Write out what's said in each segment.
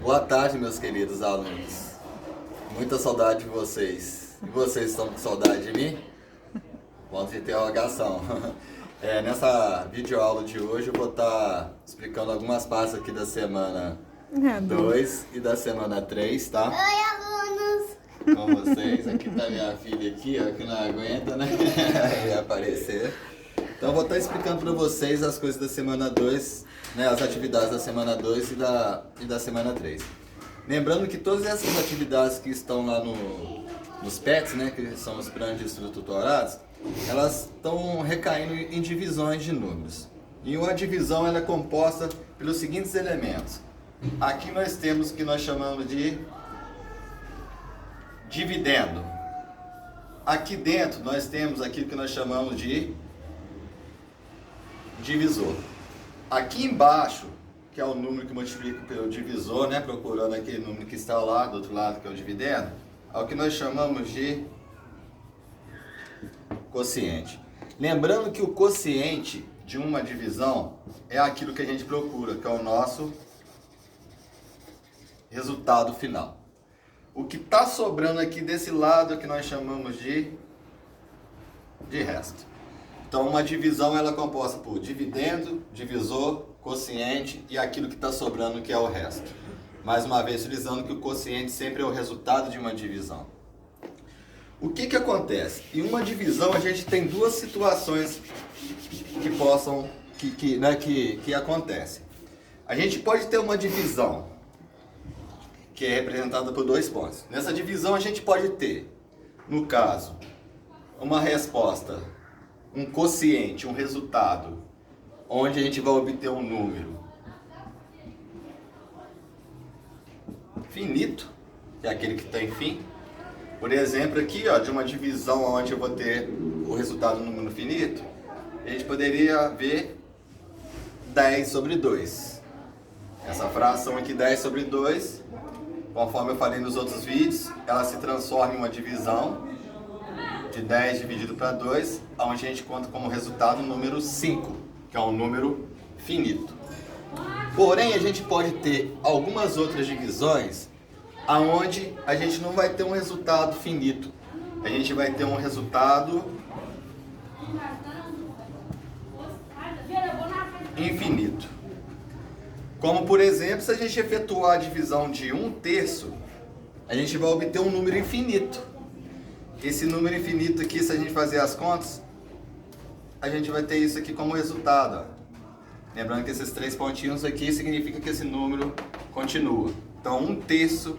Boa tarde, meus queridos alunos. Muita saudade de vocês. E vocês estão com saudade de mim? Ponto de interrogação. Nessa videoaula de hoje eu vou estar explicando algumas partes aqui da semana 2 e da semana 3, tá? Oi, alunos! Com vocês. Aqui tá minha filha aqui, ó, que não aguenta, né? Vai aparecer. Então eu vou estar explicando para vocês as coisas da semana 2, né, as atividades da semana 2 e da semana 3. Lembrando que todas essas atividades que estão lá nos PETs, né, que são os planos de estudo tutorados, elas estão recaindo em divisões de números. E uma divisão ela é composta pelos seguintes elementos. Aqui nós temos o que nós chamamos de dividendo. Aqui dentro nós temos aquilo que nós chamamos de divisor. Aqui embaixo, que é o número que multiplica pelo divisor, né, procurando aquele número que está lá do outro lado, que é o dividendo, é o que nós chamamos de quociente. Lembrando que o quociente de uma divisão é aquilo que a gente procura, que é o nosso resultado final. O que está sobrando aqui desse lado é o que nós chamamos de resto. Então uma divisão ela é composta por dividendo, divisor, quociente e aquilo que está sobrando que é o resto. Mais uma vez utilizando que o quociente sempre é o resultado de uma divisão. O que acontece? Em uma divisão a gente tem duas situações que acontecem. A gente pode ter uma divisão que é representada por 2 pontos. Nessa divisão a gente pode ter, no caso, uma resposta, um quociente, um resultado, onde a gente vai obter um número finito, que é aquele que tem fim. Por exemplo, aqui, ó, de uma divisão onde eu vou ter o resultado do número finito, a gente poderia ver 10 sobre 2. Essa fração aqui, 10 sobre 2, conforme eu falei nos outros vídeos, ela se transforma em uma divisão de 10 dividido para 2, onde a gente conta como resultado o número 5, que é um número finito. Porém, a gente pode ter algumas outras divisões aonde a gente não vai ter um resultado finito. A gente vai ter um resultado infinito. Como, por exemplo, se a gente efetuar a divisão de 1/3, a gente vai obter um número infinito. Esse número infinito aqui, se a gente fazer as contas, a gente vai ter isso aqui como resultado, ó. Lembrando que esses 3 pontinhos aqui significa que esse número continua. Então 1/3,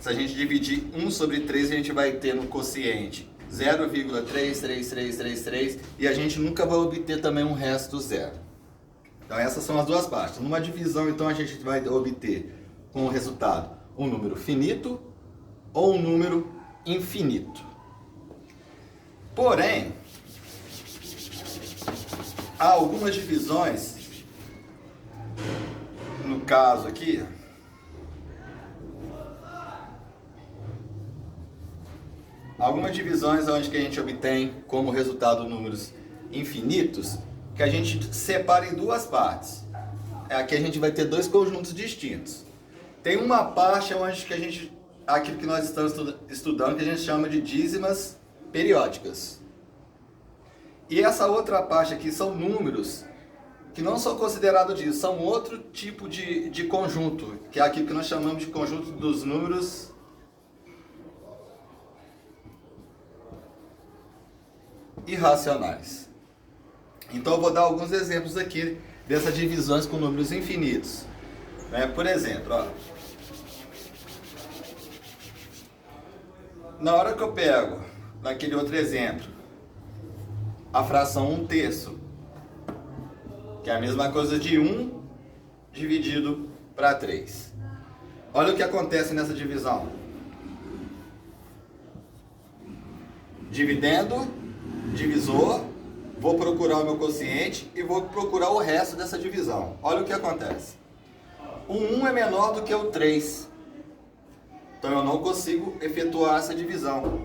se a gente dividir 1 sobre 3, a gente vai ter no quociente 0,33333 e a gente nunca vai obter também um resto zero. Então essas são as duas partes. Numa divisão, então, a gente vai obter como resultado um número finito ou um número infinito. Porém, há algumas divisões, no caso aqui, algumas divisões onde que a gente obtém como resultado números infinitos, que a gente separa em 2 partes. Aqui a gente vai ter 2 conjuntos distintos. Tem uma parte onde que a gente, aquilo que nós estamos estudando, que a gente chama de dízimas periódicas. E essa outra parte aqui são números que não são considerados dízimos, são outro tipo de conjunto, que é aquilo que nós chamamos de conjunto dos números irracionais. Então eu vou dar alguns exemplos aqui dessas divisões com números infinitos. Por exemplo, ó, na hora que eu pego, naquele outro exemplo, a fração 1/3, que é a mesma coisa de 1 dividido para 3. Olha o que acontece nessa divisão. Dividendo, divisor, vou procurar o meu quociente e vou procurar o resto dessa divisão. Olha o que acontece. O 1 é menor do que o 3. Então eu não consigo efetuar essa divisão.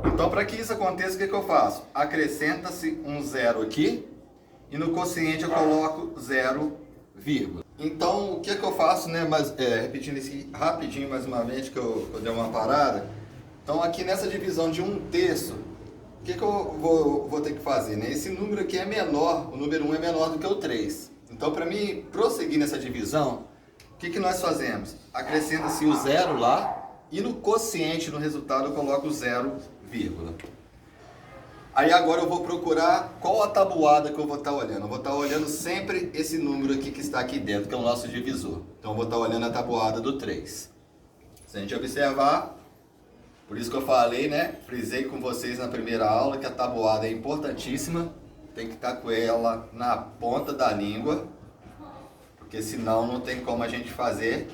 Então, para que isso aconteça, o que eu faço? Acrescenta-se um zero aqui e no quociente eu coloco 0, Então, o que é que eu faço, né? Mas, repetindo isso rapidinho mais uma vez, que eu dei uma parada. Então, aqui nessa divisão de 1/3, o que eu vou ter que fazer, né? Esse número aqui é menor, o número 1 é menor do que o 3. Então, para mim prosseguir nessa divisão, o que nós fazemos? Acrescenta-se o 0 lá e no quociente, no resultado, eu coloco o 0, vírgula. Aí agora eu vou procurar qual a tabuada que eu vou estar olhando. Eu vou estar olhando sempre esse número aqui que está aqui dentro, que é o nosso divisor. Então eu vou estar olhando a tabuada do 3. Se a gente observar, por isso que eu falei, né? Frisei com vocês na primeira aula que a tabuada é importantíssima. Tem que estar com ela na ponta da língua, porque senão não tem como a gente fazer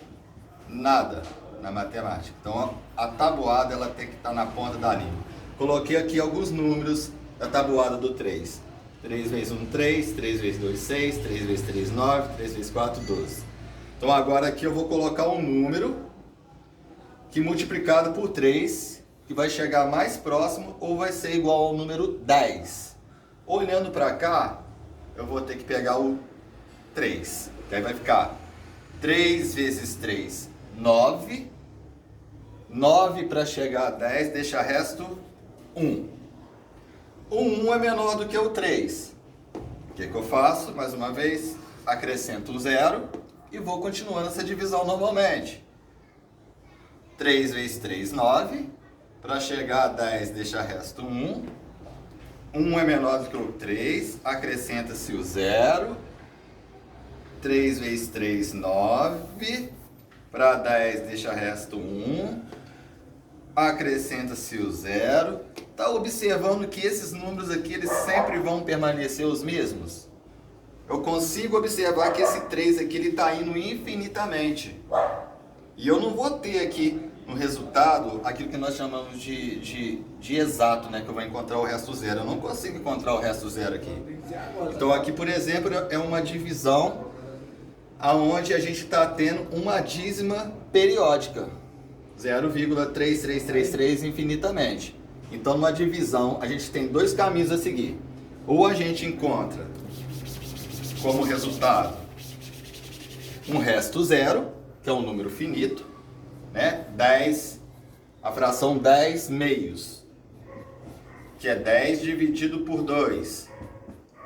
nada na matemática. Então a tabuada ela tem que estar na ponta da língua. Coloquei aqui alguns números da tabuada do 3. 3 vezes 1, 3. 3 vezes 2, 6. 3 vezes 3, 9. 3 vezes 4, 12. Então agora aqui eu vou colocar um número que multiplicado por 3, que vai chegar mais próximo ou vai ser igual ao número 10. Olhando para cá, eu vou ter que pegar o 3. Que aí vai ficar 3 vezes 3, 9. 9 para chegar a 10, deixa resto 1. O 1 é menor do que o 3. O que eu faço? Mais uma vez, acrescento um 0 e vou continuando essa divisão normalmente. 3 vezes 3, 9. Para chegar a 10, deixa resto 1. 1 é menor do que o 3, acrescenta-se o 0. 3 vezes 3, 9. Para 10, deixa resto 1. Acrescenta-se o 0. Está observando que esses números aqui, eles sempre vão permanecer os mesmos? Eu consigo observar que esse 3 aqui, ele está indo infinitamente. E eu não vou ter aqui no resultado aquilo que nós chamamos de exato, né? Que eu vou encontrar o resto zero. Eu não consigo encontrar o resto zero aqui. Então aqui, por exemplo, é uma divisão aonde a gente está tendo uma dízima periódica. 0,3333 infinitamente. Então, numa divisão, a gente tem dois caminhos a seguir. Ou a gente encontra como resultado um resto zero, que é um número finito, né? 10, a fração 10 meios, que é 10 dividido por 2.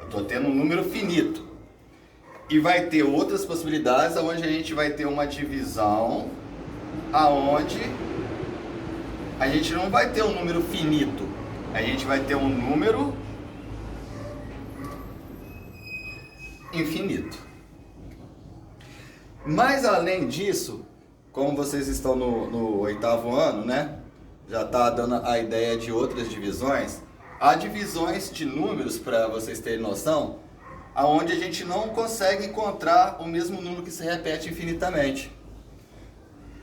Eu estou tendo um número finito. E vai ter outras possibilidades, onde a gente vai ter uma divisão aonde a gente não vai ter um número finito, a gente vai ter um número infinito. Mas além disso, como vocês estão no 8º ano, né? Já está dando a ideia de outras divisões. Há divisões de números, para vocês terem noção, aonde a gente não consegue encontrar o mesmo número que se repete infinitamente.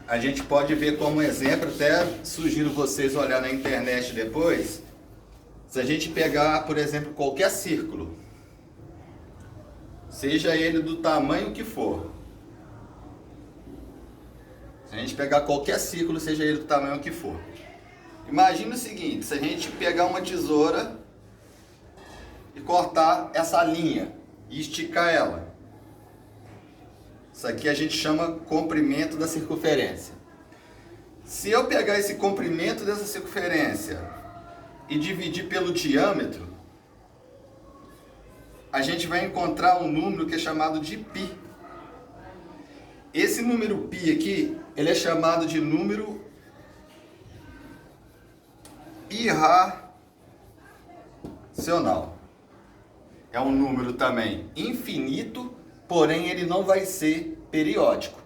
A gente pode ver como exemplo, até sugiro vocês olhar na internet depois, se a gente pegar, por exemplo, qualquer círculo, seja ele do tamanho que for. Se a gente pegar qualquer círculo, seja ele do tamanho que for. Imagina o seguinte, se a gente pegar uma tesoura e cortar essa linha e esticar ela. Isso aqui a gente chama comprimento da circunferência. Se eu pegar esse comprimento dessa circunferência e dividir pelo diâmetro, a gente vai encontrar um número que é chamado de π. Esse número π aqui, ele é chamado de número irracional. É um número também infinito, porém ele não vai ser periódico.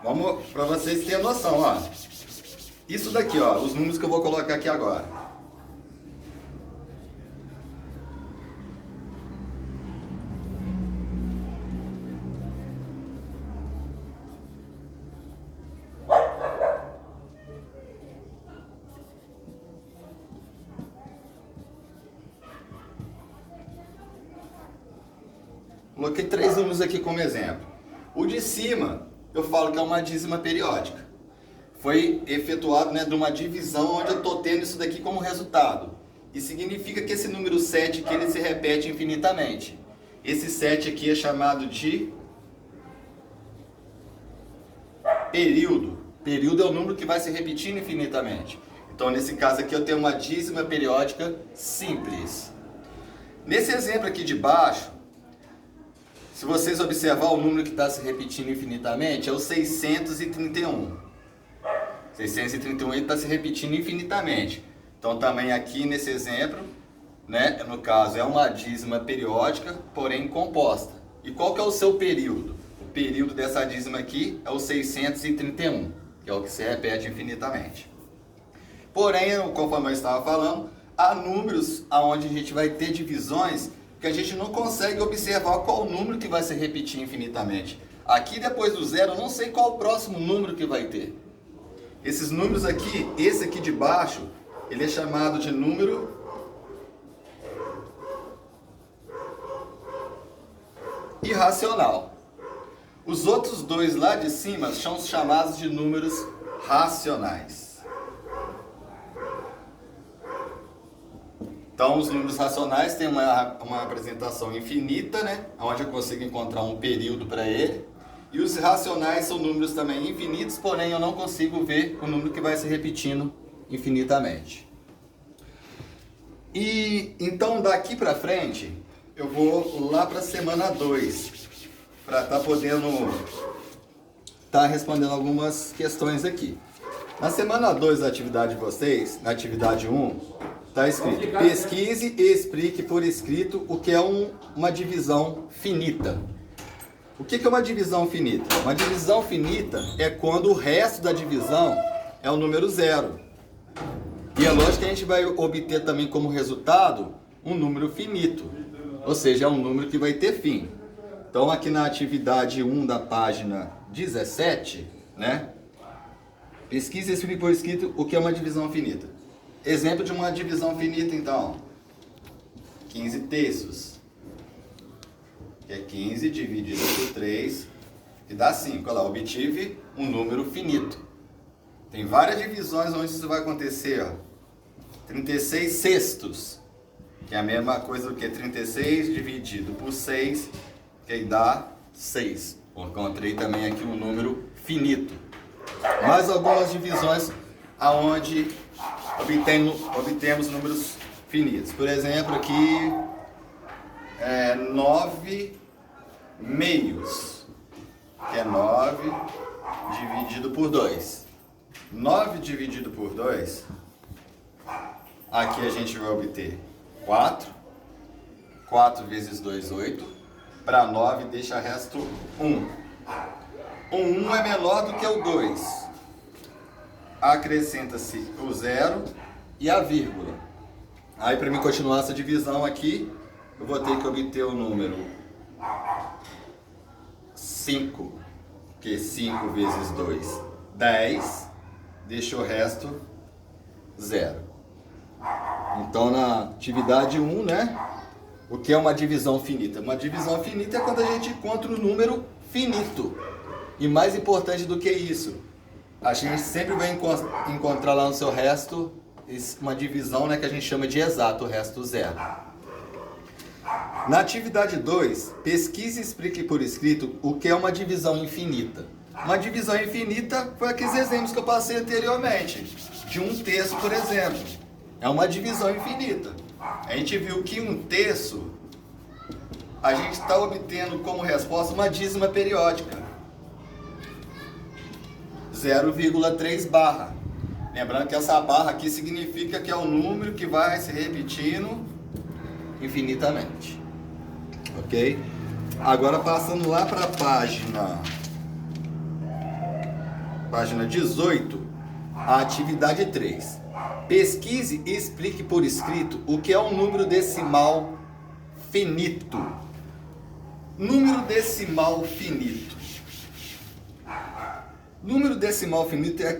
Vamos para vocês terem noção, ó. Isso daqui, ó, os números que eu vou colocar aqui agora. Coloquei 3 números aqui como exemplo. O de cima, eu falo que é uma dízima periódica. Foi efetuado, né, de uma divisão onde eu estou tendo isso daqui como resultado. E significa que esse número 7 que ele se repete infinitamente. Esse 7 aqui é chamado de período. Período é o número que vai se repetindo infinitamente. Então, nesse caso aqui, eu tenho uma dízima periódica simples. Nesse exemplo aqui de baixo, se vocês observar o número que está se repetindo infinitamente, é o 631. 631 está se repetindo infinitamente. Então, também aqui nesse exemplo, né, no caso, é uma dízima periódica, porém composta. E qual que é o seu período? O período dessa dízima aqui é o 631, que é o que se repete infinitamente. Porém, conforme eu estava falando, há números onde a gente vai ter divisões que a gente não consegue observar qual o número que vai se repetir infinitamente. Aqui, depois do zero, eu não sei qual o próximo número que vai ter. Esses números aqui, esse aqui de baixo, ele é chamado de número irracional. Os outros dois lá de cima são chamados de números racionais. Então, os números racionais têm uma apresentação infinita, né? Onde eu consigo encontrar um período para ele. E os irracionais são números também infinitos, porém eu não consigo ver o número que vai se repetindo infinitamente. E então, daqui para frente, eu vou lá para a semana 2, para estar podendo estar respondendo algumas questões aqui. Na semana 2 da atividade de vocês, na atividade 1, está escrito: pesquise e explique por escrito o que é uma divisão finita. O que é uma divisão finita? Uma divisão finita é quando o resto da divisão é o número zero. E é lógico que a gente vai obter também como resultado um número finito, ou seja, é um número que vai ter fim. Então, aqui na atividade 1 da página 17, né? Pesquise e explique por escrito o que é uma divisão finita. Exemplo de uma divisão finita, então: 15 terços, que é 15 dividido por 3, que dá 5. Olha lá, obtive um número finito. Tem várias divisões onde isso vai acontecer, ó. 36 sextos, que é a mesma coisa do que 36 dividido por 6, que aí dá 6. Encontrei também aqui um número finito. Mais algumas divisões aonde obtemos números finitos. Por exemplo, aqui 9 meios, que é 9 dividido por 2. 9 dividido por 2, aqui a gente vai obter 4. 4 vezes 2, 8. Para 9 deixa resto 1. O 1 é menor do que o 2. Acrescenta-se o 0 e a vírgula. Aí, para mim continuar essa divisão aqui, eu vou ter que obter o número 5, que 5 vezes 2, 10, deixa o resto 0. Então, na atividade 1, né, o que é uma divisão finita? Uma divisão finita é quando a gente encontra um número finito. E mais importante do que isso, a gente sempre vai encontrar lá no seu resto uma divisão, né, que a gente chama de exato, o resto 0. Na atividade 2, pesquise e explique por escrito o que é uma divisão infinita. Uma divisão infinita foi aqueles exemplos que eu passei anteriormente, de 1/3, por exemplo. É uma divisão infinita. A gente viu que 1/3, a gente está obtendo como resposta uma dízima periódica. 0,3 barra. Lembrando que essa barra aqui significa que é o número que vai se repetindo infinitamente. Ok? Agora passando lá para a página 18, a atividade 3. Pesquise e explique por escrito o que é um número decimal finito. Número decimal finito. Número decimal finito é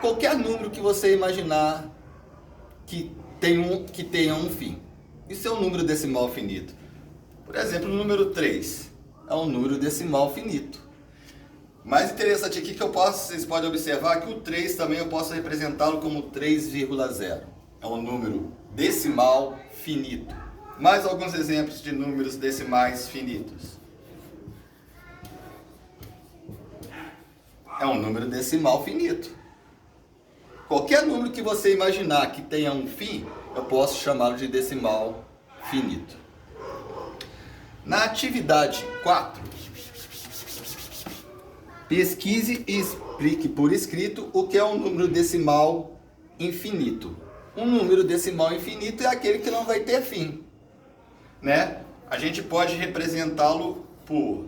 qualquer número que você imaginar que tenha um fim. Isso é um número decimal finito. Por exemplo, o número 3 é um número decimal finito. Mais interessante aqui que vocês podem observar que o 3 também eu posso representá-lo como 3,0. É um número decimal finito. Mais alguns exemplos de números decimais finitos. É um número decimal finito. Qualquer número que você imaginar que tenha um fim, eu posso chamá-lo de decimal finito. Na atividade 4, pesquise e explique por escrito o que é um número decimal infinito. Um número decimal infinito é aquele que não vai ter fim, né? A gente pode representá-lo por...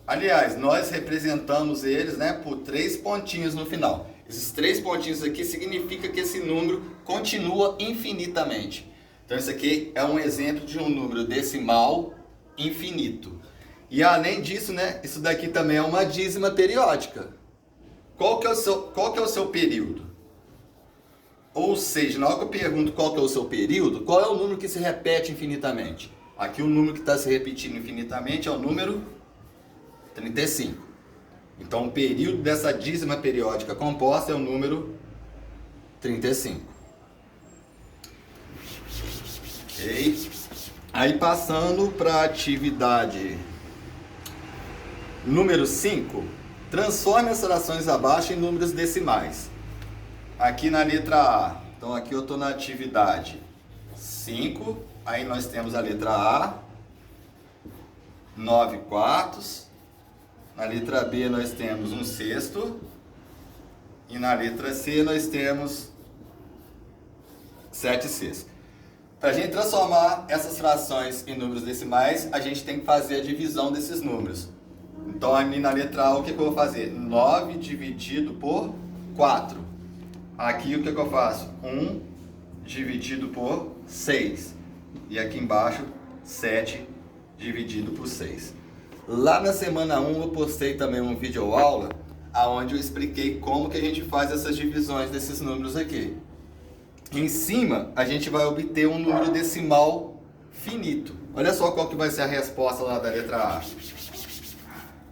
Aliás, nós representamos eles, né, por 3 pontinhos no final. Esses 3 pontinhos aqui significa que esse número continua infinitamente. Então isso aqui é um exemplo de um número decimal infinito. E além disso, né, isso daqui também é uma dízima periódica. Qual que é o seu período? Ou seja, na hora que eu pergunto qual que é o seu período, qual é o número que se repete infinitamente? Aqui o número que está se repetindo infinitamente é o número 35. Então o período dessa dízima periódica composta é o número 35. Ok? Aí passando para a atividade número 5, transforme as frações abaixo em números decimais. Aqui na letra A, então aqui eu estou na atividade 5, aí nós temos a letra A, 9 quartos, na letra B nós temos 1/6, e na letra C nós temos 7/6. Para a gente transformar essas frações em números decimais, a gente tem que fazer a divisão desses números. Então, aqui na letra A, o que eu vou fazer? 9 dividido por 4. Aqui, o que eu faço? 1 dividido por 6. E aqui embaixo, 7 dividido por 6. Lá na semana 1, eu postei também um vídeo aula, onde eu expliquei como que a gente faz essas divisões desses números aqui. Em cima, a gente vai obter um número decimal finito. Olha só qual que vai ser a resposta lá da letra A.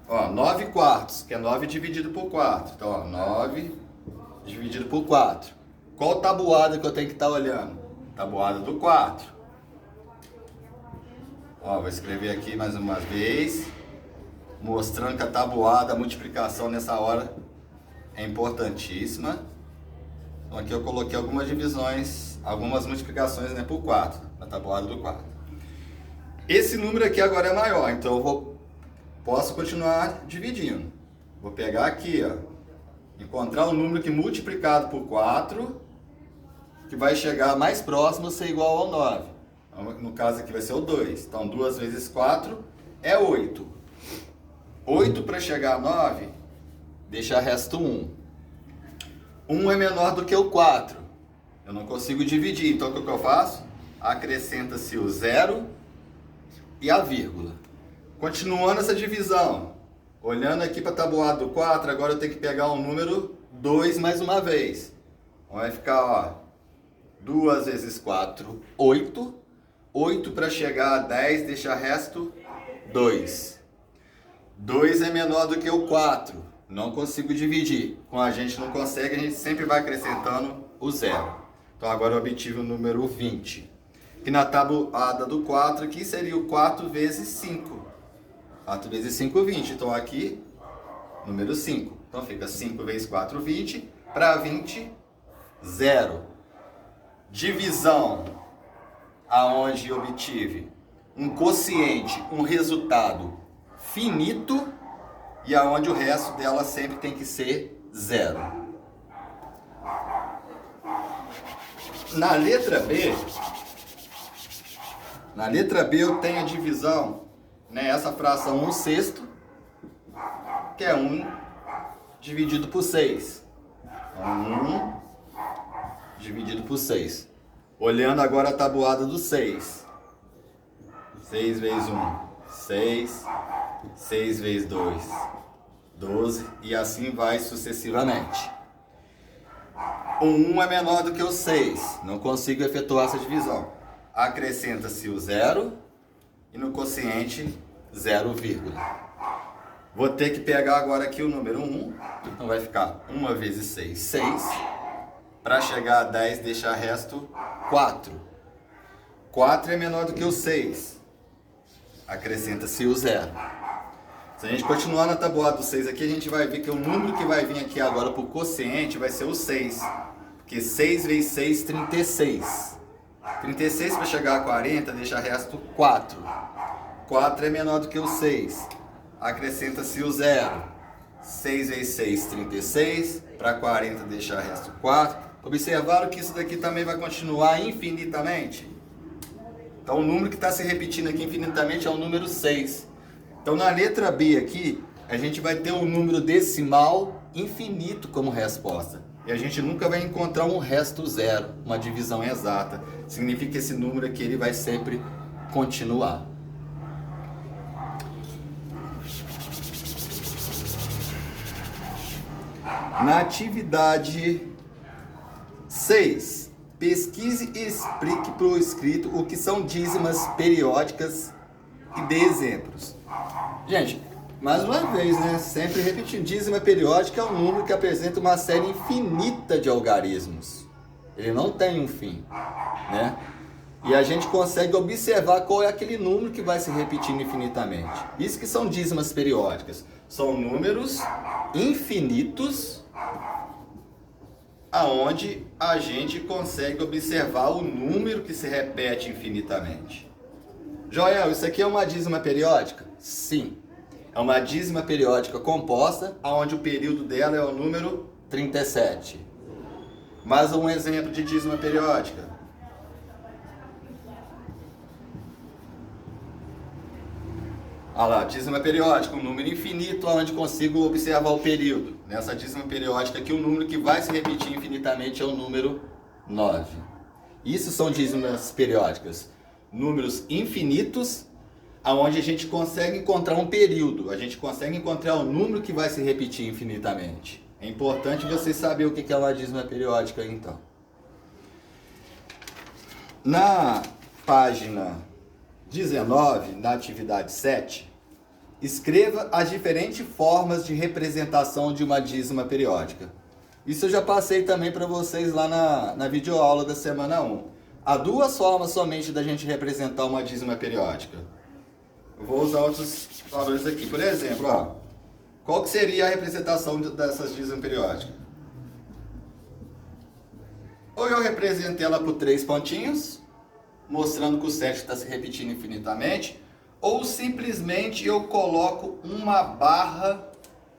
Ó, 9 quartos, que é 9 dividido por 4. Então, ó, 9 dividido por 4. Qual tabuada que eu tenho que estar olhando? Tabuada do 4. Ó, vou escrever aqui mais uma vez, mostrando que a tabuada, a multiplicação nessa hora é importantíssima. Então aqui eu coloquei algumas divisões, algumas multiplicações, né, por 4, na tabuada do 4. Esse número aqui agora é maior, então eu posso continuar dividindo. Vou pegar aqui, ó, encontrar um número que multiplicado por 4, que vai chegar mais próximo a ser igual ao 9. Então, no caso aqui vai ser o 2. Então 2 vezes 4 é 8. 8 para chegar a 9, deixa resto 1. 1 é menor do que o 4. Eu não consigo dividir, então o que eu faço? Acrescenta-se o 0 e a vírgula. Continuando essa divisão, olhando aqui para a tabuada do 4, agora eu tenho que pegar o número 2 mais uma vez. Então vai ficar, ó, 2 vezes 4, 8. 8 para chegar a 10, deixa resto 2. 2 é menor do que o 4. Não consigo dividir. Com a gente não consegue, a gente sempre vai acrescentando o 0. Então agora eu obtive o número 20. Que na tabuada do 4 aqui seria o 4 vezes 5. 4 vezes 5, 20. Então aqui, número 5. Então fica 5 vezes 4, 20. Para 20, 0. Divisão, aonde obtive um quociente, um resultado finito, e aonde o resto dela sempre tem que ser 0. Na letra B eu tenho a divisão, né, essa fração 1/6, que é 1 dividido por 6. Então, 1 dividido por 6. Olhando agora a tabuada do 6. 6 vezes 1, 6. 6 vezes 2, 12, e assim vai sucessivamente. O 1 é menor do que o 6, não consigo efetuar essa divisão. Acrescenta-se o 0 e no quociente 0, vou ter que pegar agora aqui o número 1, então vai ficar 1 vezes 6, 6. Para chegar a 10, deixar resto 4. 4 é menor do que o 6. Acrescenta-se o 0. Se a gente continuar na tabuada do 6 aqui, a gente vai ver que o número que vai vir aqui agora para o quociente vai ser o 6. Porque 6 vezes 6, 36. 36 para chegar a 40, deixa resto 4. 4 é menor do que o 6. Acrescenta-se o 0. 6 vezes 6, 36. Para 40, deixa resto 4. Observaram que isso daqui também vai continuar infinitamente? Então o número que está se repetindo aqui infinitamente é o número 6. Então na letra B aqui, a gente vai ter um número decimal infinito como resposta. E a gente nunca vai encontrar um resto zero, uma divisão exata. Significa que esse número aqui ele vai sempre continuar. Na atividade 6, pesquise e explique para o escrito o que são dízimas periódicas e dê exemplos. Gente, mais uma vez, né? Sempre repetindo, dízima periódica é um número que apresenta uma série infinita de algarismos. Ele não tem um fim, né? E a gente consegue observar qual é aquele número que vai se repetindo infinitamente. Isso que são dízimas periódicas. São números infinitos aonde a gente consegue observar o número que se repete infinitamente. Joel, isso aqui é uma dízima periódica? Sim. É uma dízima periódica composta, onde o período dela é o número 37. Mais um exemplo de dízima periódica. Olha lá, dízima periódica, um número infinito, onde consigo observar o período. Nessa dízima periódica aqui, o número que vai se repetir infinitamente é o número 9. Isso são dízimas periódicas. Números infinitos, onde a gente consegue encontrar um período, a gente consegue encontrar um número que vai se repetir infinitamente. É importante você saber o que é uma dízima periódica, então. Na página 19, na atividade 7, escreva as diferentes formas de representação de uma dízima periódica. Isso eu já passei também para vocês lá na videoaula da semana 1. Há duas formas somente da gente representar uma dízima periódica. Eu vou usar outros valores aqui. Por exemplo, ó, qual que seria a representação dessas dízimas periódicas? Ou eu represento ela por 3 pontinhos, mostrando que o 7 está se repetindo infinitamente, ou simplesmente eu coloco uma barra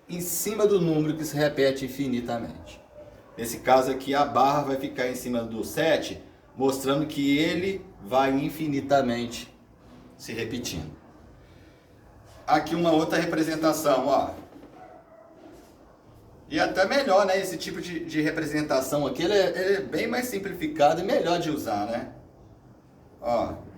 em cima do número que se repete infinitamente. Nesse caso aqui, a barra vai ficar em cima do 7, mostrando que ele vai infinitamente se repetindo. Aqui uma outra representação, ó. E até melhor, né? Esse tipo de representação aqui, ele é bem mais simplificado e melhor de usar, né? Ó.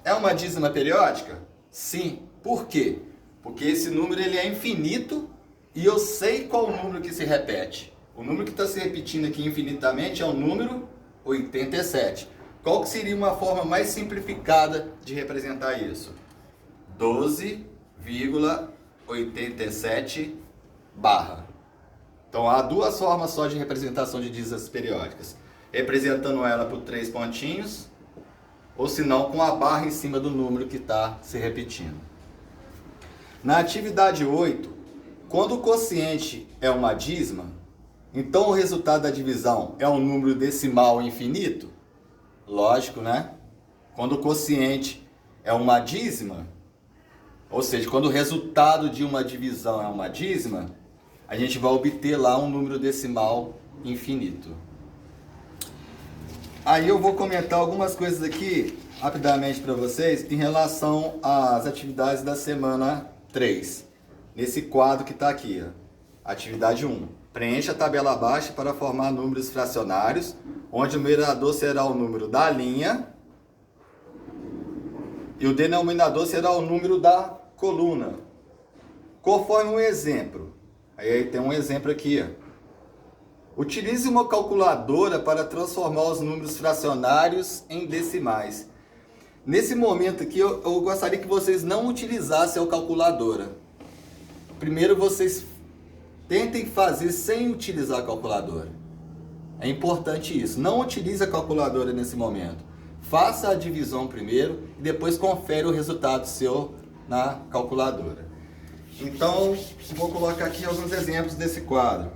É uma dízima periódica? Sim. Por quê? Porque esse número ele é infinito e eu sei qual o número que se repete. O número que está se repetindo aqui infinitamente é o número 87. Qual que seria uma forma mais simplificada de representar isso? 12,87 barra. Então há duas formas só de representação de dízimas periódicas. Representando ela por 3 pontinhos, ou se não com a barra em cima do número que está se repetindo. Na atividade 8, quando o quociente é uma dízima, então o resultado da divisão é um número decimal infinito? Lógico, né? Quando o quociente é uma dízima, ou seja, quando o resultado de uma divisão é uma dízima, a gente vai obter lá um número decimal infinito. Aí eu vou comentar algumas coisas aqui, rapidamente para vocês, em relação às atividades da semana 3. Nesse quadro que está aqui, ó. Atividade 1. Preencha a tabela abaixo para formar números fracionários, onde o numerador será o número da linha e o denominador será o número da coluna. Conforme um exemplo. Aí tem um exemplo aqui, ó. Utilize uma calculadora para transformar os números fracionários em decimais. Nesse momento aqui, eu gostaria que vocês não utilizassem a calculadora. Primeiro vocês Tentem fazer sem utilizar a calculadora. É importante isso. Não utilize a calculadora nesse momento. Faça a divisão primeiro e depois confere o resultado seu na calculadora. Então, vou colocar aqui alguns exemplos desse quadro.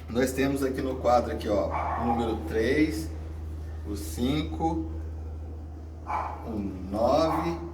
Nós temos aqui no quadro aqui, ó, o número 3, o 5, o 9